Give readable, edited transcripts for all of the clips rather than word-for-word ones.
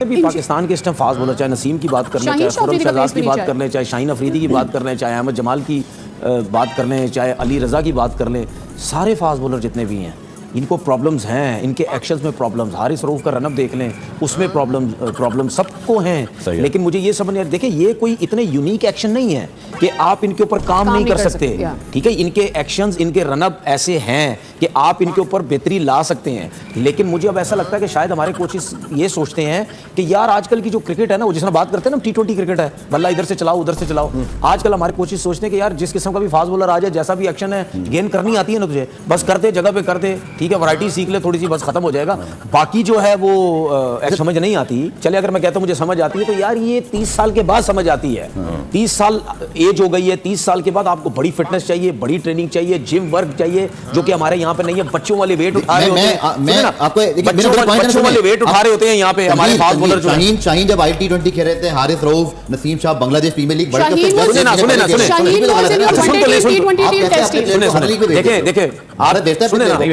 भी पाकिस्तान के इस टाइम फास्ट बॉलर, चाहे नसीम की बात करने, चाहे खुर्रम शहजाद की बात करने, चाहे शाहीन अफरीदी की बात करने, चाहे अहमद जमाल की बात करने, चाहे अली रज़ा की बात कर लें, सारे फास्ट बॉलर जितने भी हैं इनको प्रॉब्लम्स हैं, इनके एक्शंस में प्रॉब्लम्स। हारिस रऊफ का रनअप देख लें, उसमें प्रॉब्लम सबको हैं। लेकिन मुझे ये समझ नहीं आता, देखिए ये कोई इतने यूनिक एक्शन नहीं है कि आप इनके ऊपर काम नहीं कर सकते। ठीक है, इनके एक्शंस, इनके रनअप ऐसे हैं कि आप इनके ऊपर बेहतरी ला सकते हैं। लेकिन मुझे अब ऐसा लगता है कि शायद हमारे कोचेस ये सोचते हैं कि यार आजकल की जो क्रिकेट है ना, वो जिस तरह बात करते हैं ना T20 क्रिकेट है, बल्ला इधर से चलाओ उधर से चलाओ। आजकल हमारे कोचेस सोचते हैं कि यार जिस किस्म का भी फास्ट बॉलर आ जाए, जैसा भी एक्शन है, गेंद करनी आती है ना तुझे, बस कर दे, जगह पे कर दे, ठीक है, वैरायटी सीख ले थोड़ी सी, बस खत्म हो जाएगा। बाकी जो है वो समझ नहीं आती। चले अगर मैं कहता हूं मुझे समझ आती है, तो यार ये 30 साल के बाद समझ आती है। 30 साल एज हो गई है, 30 साल के बाद आपको बड़ी फिटनेस चाहिए, बड़ी ट्रेनिंग चाहिए, जिम वर्क चाहिए, जो कि हमारे यहाँ पे नहीं है। बच्चों वाले वेट उठा रहे होते हैं, बच्चों वाले वेट उठा रहे होते हैं यहाँ पे हमारे फास्ट बॉलर जो शाहीन जब T20 खेल रहे थे, हारिस रऊफ, नसीम शाह बांग्लादेश प्रीमियर लीग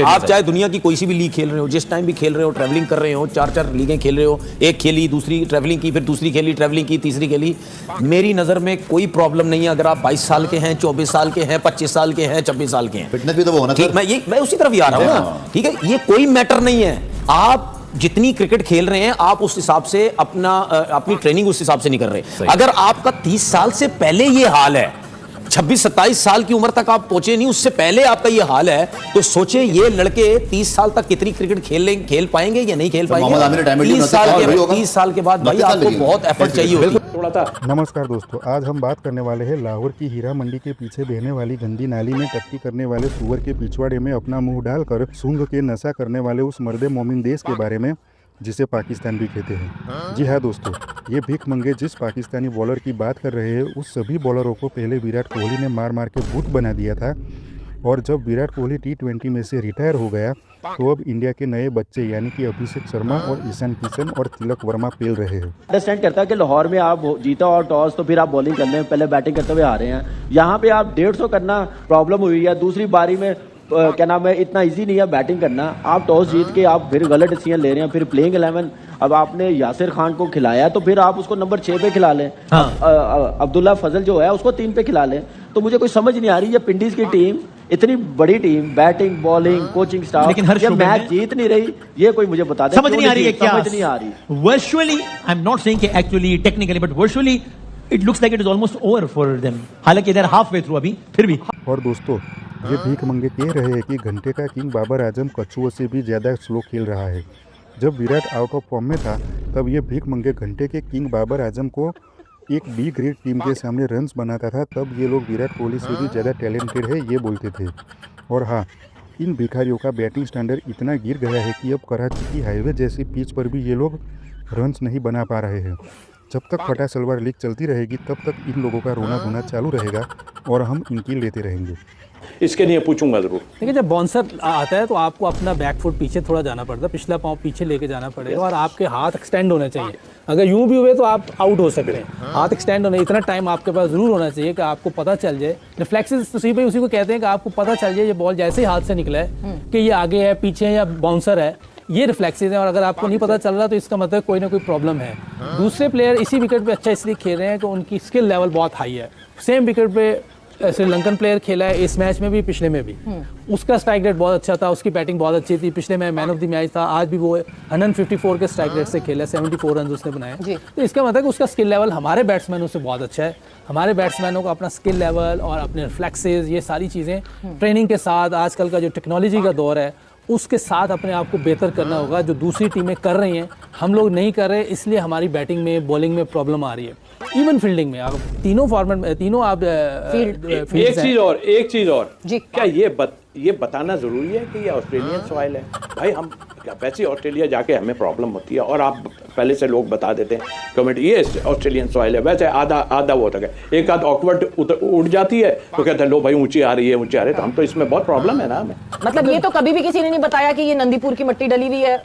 आप चाहे दुनिया की कोई सी भी लीग खेल रहे हो, जिस टाइम भी खेल रहे हो, ट्रैवलिंग कर रहे हो, 4-4 लीगें खेल रहे हो, एक खेली, दूसरी ट्रैवलिंग की, फिर दूसरी खेली, ट्रैवलिंग की, तीसरी खेली, मेरी नजर में कोई प्रॉब्लम नहीं है। अगर आप 22 साल के हैं, 24 साल के हैं, 25 साल के हैं, 26 साल के हैं, फिटनेस भी तो वो होना चाहिए। मैं उसी तरफ ही आ रहा हूँ ना। ठीक है, ये कोई मैटर नहीं है। आप जितनी क्रिकेट खेल रहे हैं, आप उस हिसाब से अपनी ट्रेनिंग उस हिसाब से नहीं कर रहे। अगर आपका 30 साल से पहले ये हाल है, 26-27 साल की उम्र तक आप पहुंचे नहीं, उससे पहले आपका ये हाल है, तो सोचे ये लड़के 30 साल तक कितनी क्रिकेट खेल पाएंगे या नहीं खेल पाएंगे। 30 साल के बाद भाई आपको बहुत एफर्ट चाहिए होगी। नमस्कार दोस्तों, आज हम बात करने वाले हैं लाहौर की हीरा मंडी के पीछे बहने वाली गंदी नाली में टट्टी करने वाले सुअर के पिछवाड़े में अपना मुंह डालकर सूंघ के नशा करने वाले उस मर्दे मोमिन देश के बारे में, जिसे पाकिस्तान भी कहते हैं। जी हाँ दोस्तों, ये भीख मंगे जिस पाकिस्तानी बॉलर की बात कर रहे हैं, उस सभी बॉलरों को पहले विराट कोहली ने मार मार के भूत बना दिया था। और जब विराट कोहली T20 में से रिटायर हो गया, तो अब इंडिया के नए बच्चे यानी कि अभिषेक शर्मा और ईशान किशन और तिलक वर्मा पेल रहे हैं। अंडरस्टैंड करता है कि लाहौर में आप जीता और टॉस, तो फिर आप बॉलिंग कर लें, पहले बैटिंग करते हुए आ रहे हैं। यहाँ पे आप 150 करना प्रॉब्लम हुई है। दूसरी बारी में क्या नाम है, इतना इजी नहीं है बैटिंग करना। आप टॉस जीत के आप फिर गलत डिसीजन ले रहे हैं। फिर प्लेइंग 11, अब आपने यासिर खान को खिलाया, तो फिर आप उसको नंबर 6 पे खिला लें। अब्दुल्ला फजल जो है उसको 3 पे खिला लें। तो मुझे कोई समझ नहीं आ रही, ये पिंडीज की टीम, इतनी बड़ी team, batting, bowling, coaching staff, ये मैच जीत नहीं रही। ये कोई मुझे बता दे, समझ नहीं आ रही है क्या? समझ नहीं आ रही। Virtually I am not saying कि actually technically, but virtually it looks like it is almost over for them. हालांकि इधर हाफ वे थ्रू अभी फिर भी। और दोस्तों, ये भीख मंगे कह रहे हैं कि घंटे का किंग बाबर आजम कछुओं से भी ज़्यादा स्लो खेल रहा है। जब विराट आउट ऑफ फॉर्म में था, तब ये भीख मंगे घंटे के किंग बाबर आजम को एक बी ग्रेड टीम के सामने रन्स बनाता था। तब ये लोग विराट कोहली से भी ज़्यादा टैलेंटेड है ये बोलते थे। और हाँ, इन भिखारियों का बैटिंग स्टैंडर्ड इतना गिर गया है कि अब कराची की हाईवे जैसी पिच पर भी ये लोग रन्स नहीं बना पा रहे हैं। जब तक फटा सलवार लीग चलती रहेगी, तब तक इन लोगों का रोना धोना चालू रहेगा और हम इनकी लेते रहेंगे। इसके लिए पूछूंगा जरूर। देखिए, जब बाउंसर आता है तो आपको अपना बैक फुट पीछे थोड़ा जाना पड़ता है, पिछला पाँव पीछे लेके जाना पड़ेगा और आपके हाथ एक्सटेंड होने चाहिए। अगर यूं भी हुए तो आप आउट हो सकते हैं। हाथ एक्सटेंड होने, इतना टाइम आपके पास जरूर होना चाहिए कि आपको पता चल जाए। रिफ्लेक्सेस उसी को कहते हैं कि आपको पता चल जाए ये बॉल जैसे ही हाथ से निकला है कि ये आगे है, पीछे है या बाउंसर है। ये रिफ्लेक्सेस हैं, और अगर आपको नहीं पता चल रहा तो इसका मतलब कोई ना कोई प्रॉब्लम है। दूसरे प्लेयर इसी विकेट पे अच्छा इसलिए खेल रहे हैं कि उनकी स्किल लेवल बहुत हाई है। सेम विकेट पे श्रीलंकन प्लेयर खेला है इस मैच में भी, पिछले में भी। उसका स्ट्राइक रेट बहुत अच्छा था, उसकी बैटिंग बहुत अच्छी थी। पिछले में मैन ऑफ द मैच था, आज भी वो 154 के स्ट्राइक रेट से खेला, 74 रन उसने बनाए। तो इसका मतलब कि उसका स्किल लेवल हमारे बैट्समैनों से बहुत अच्छा है। हमारे बैट्समैनों को अपना स्किल लेवल और अपने रिफ्लेक्सेस, ये सारी चीज़ें ट्रेनिंग के साथ, आजकल का जो टेक्नोलॉजी का दौर है उसके साथ अपने आप को बेहतर करना होगा। जो दूसरी टीमें कर रही हैं, हम लोग नहीं कर रहे, इसलिए हमारी बैटिंग में, बॉलिंग में प्रॉब्लम आ रही है। इवन फील्डिंग में, आप तीनों फॉर्मेट में, तीनों आप एक चीज और जी, क्या ये बताना जरूरी है कि ये ऑस्ट्रेलियन सॉइल है? भाई हम वैसे ऑस्ट्रेलिया जाके हमें प्रॉब्लम होती है, और आप पहले से लोग बता देते हैं कमेंट, ये ऑस्ट्रेलियन सॉइल है। वैसे आधा वो तक है, एक आध ऑकवर्ड उड़ जाती है तो कहते हैं लो भाई ऊंची आ रही है, तो हम तो इसमें बहुत प्रॉब्लम है ना हमें। मतलब ये तो कभी भी किसी ने नहीं बताया कि ये नंदीपुर की मिट्टी डली हुई है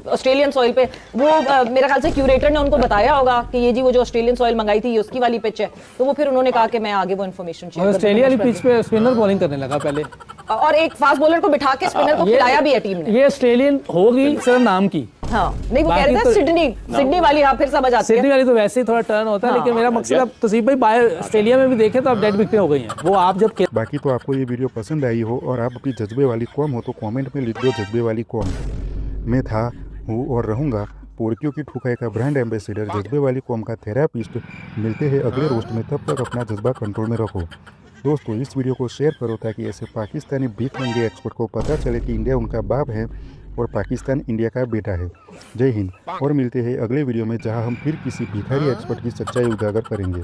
ऑस्ट्रेलियन सॉइल पे। वो मेरे ख्याल से क्यूरेटर ने उनको बताया होगा कि ये जी वो जो ऑस्ट्रेलियन सॉइल मंगाई थी ये उसकी वाली पिच है, तो वो फिर उन्होंने कहा कि मैं आगे वो इन्फॉर्मेशन शेयर। ऑस्ट्रेलिया वाली पिच पे स्पिनर बॉलिंग करने लगा पहले, और एक फास्ट बॉलर को बिठा के स्पिनर को खिलाया भी है टीम ने। ये ऑस्ट्रेलियन होगी सिर्फ नाम की, हाँ नहीं वो कह बाकी रहे थे तो- सिडनी वाली, हाँ फिर समझ आती सिडनी है। वाली तो वैसे ही थोड़ा टर्न होता है, लेकिन मेरा मकसद अब तसीब भाई बाहर ऑस्ट्रेलिया में भी देखे तो अब डेड विकेटें हो गई हैं। वो आप जब बाकी तो आपको ये वीडियो पसंद आई हो और आप अपनी जज्बे वाली कौम हो तो कमेंट में लिख दो जज्बे वाली कौम। मैं था, हूँ और रहूँगा पोर्कियों की ठुकाई का ब्रांड एम्बेसडर, जज्बे वाली कौम का थेरापिस्ट। मिलते हैं अगले रोस्ट में, तब तक अपना जज्बा कंट्रोल में रखो। दोस्तों इस वीडियो को शेयर करो ताकि ऐसे पाकिस्तानी भीख मंगे एक्सपर्ट को पता चले कि इंडिया उनका बाप है और पाकिस्तान इंडिया का बेटा है। जय हिंद। और मिलते हैं अगले वीडियो में, जहां हम फिर किसी भिखारी एक्सपर्ट की सच्चाई उजागर करेंगे।